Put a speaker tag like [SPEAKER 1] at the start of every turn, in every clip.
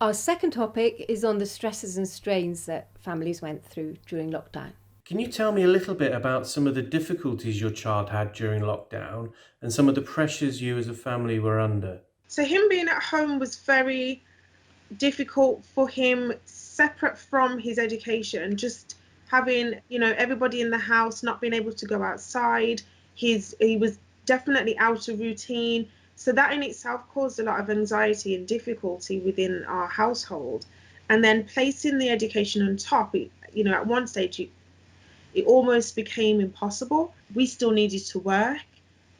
[SPEAKER 1] Our second topic is on the stresses and strains that families went through during lockdown.
[SPEAKER 2] Can you tell me a little bit about some of the difficulties your child had during lockdown and some of the pressures you as a family were under?
[SPEAKER 3] So him being at home was very difficult for him, separate from his education, just having, everybody in the house, not being able to go outside. He was definitely out of routine. So that in itself caused a lot of anxiety and difficulty within our household. And then placing the education on top, at one stage, it almost became impossible. We still needed to work.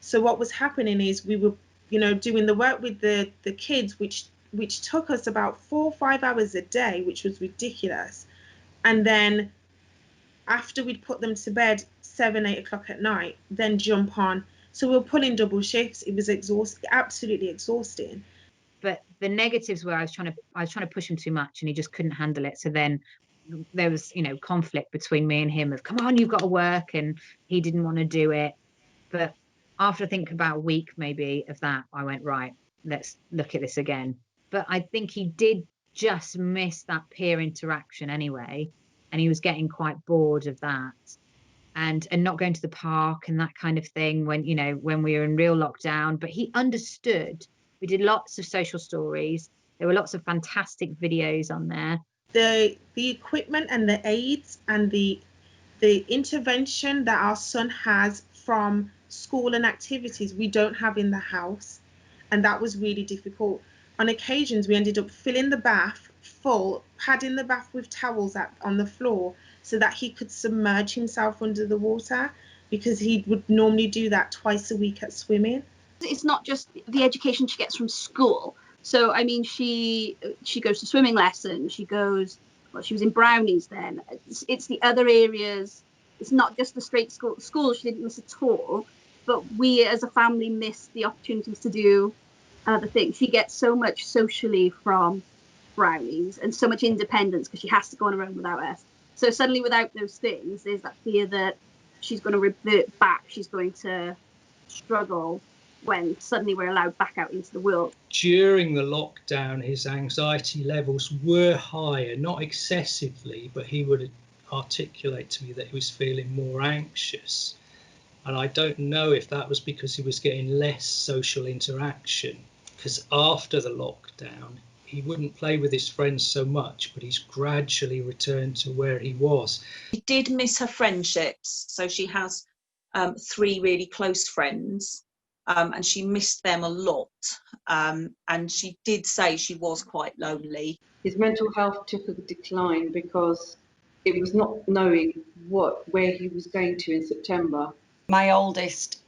[SPEAKER 3] So what was happening is we were, doing the work with the kids, which took us about 4 or 5 hours a day, which was ridiculous. And then after we'd put them to bed 7, 8 o'clock at night, then jump on. So we were pulling double shifts. It was absolutely exhausting.
[SPEAKER 4] But the negatives were I was trying to push him too much and he just couldn't handle it. So then there was, conflict between me and him of, come on, you've got to work, and he didn't want to do it. But after I think about a week maybe of that, I went, right, let's look at this again. But I think he did just miss that peer interaction anyway, and he was getting quite bored of that. And not going to the park and that kind of thing when we were in real lockdown. But he understood. We did lots of social stories. There were lots of fantastic videos on there.
[SPEAKER 3] The equipment and the aids and the intervention that our son has from school and activities we don't have in the house, and that was really difficult. On occasions we ended up filling the bath full, padding the bath with towels on the floor so that he could submerge himself under the water, because he would normally do that twice a week at swimming.
[SPEAKER 5] It's not just the education she gets from school. So, I mean, she goes to swimming lessons, she was in Brownies then. It's the other areas. It's not just the straight school she didn't miss at all, but we as a family miss the opportunities to do other things. She gets so much socially from Brownies and so much independence because she has to go on her own without us. So suddenly without those things, there's that fear that she's going to revert back. She's going to struggle when suddenly we're allowed back out into the world.
[SPEAKER 6] During the lockdown, his anxiety levels were higher, not excessively, but he would articulate to me that he was feeling more anxious. And I don't know if that was because he was getting less social interaction, because after the lockdown, he wouldn't play with his friends so much, but he's gradually returned to where he was.
[SPEAKER 7] She did miss her friendships. So she has 3 really close friends. And she missed them a lot. And she did say she was quite lonely.
[SPEAKER 8] His mental health took a decline because it was not knowing where he was going to in September.
[SPEAKER 9] My oldest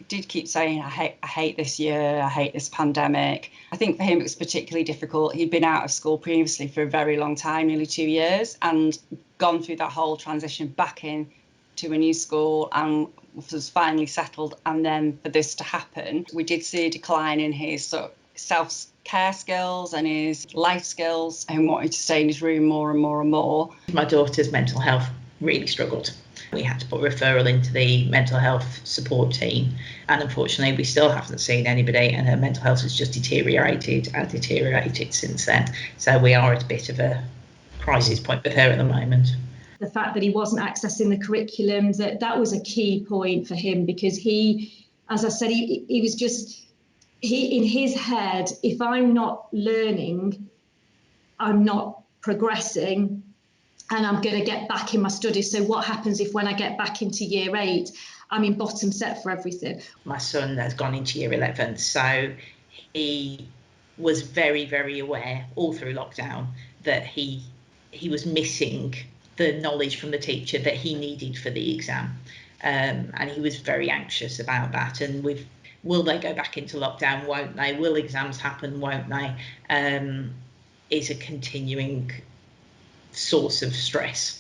[SPEAKER 9] did keep saying, I hate this year, I hate this pandemic. I think for him it was particularly difficult. He'd been out of school previously for a very long time, nearly 2 years, and gone through that whole transition back in to a new school and was finally settled. And then for this to happen, we did see a decline in his sort of self-care skills and his life skills, and wanted to stay in his room more and more and more.
[SPEAKER 10] My daughter's mental health really struggled. We had to put referral into the mental health support team, and unfortunately we still haven't seen anybody, and her mental health has just deteriorated since then. So we are at a bit of a crisis point with her at the moment.
[SPEAKER 11] The fact that he wasn't accessing the curriculum, that was a key point for him, because he, as I said, he was just, in his head, if I'm not learning, I'm not progressing, and I'm going to get back in my studies. So what happens if when I get back into year 8, I'm in bottom set for everything?
[SPEAKER 10] My son has gone into year 11, so he was very, very aware all through lockdown that he was missing the knowledge from the teacher that he needed for the exam. And he was very anxious about that. And will they go back into lockdown? Won't they? Will exams happen? Won't they? Is a continuing source of stress.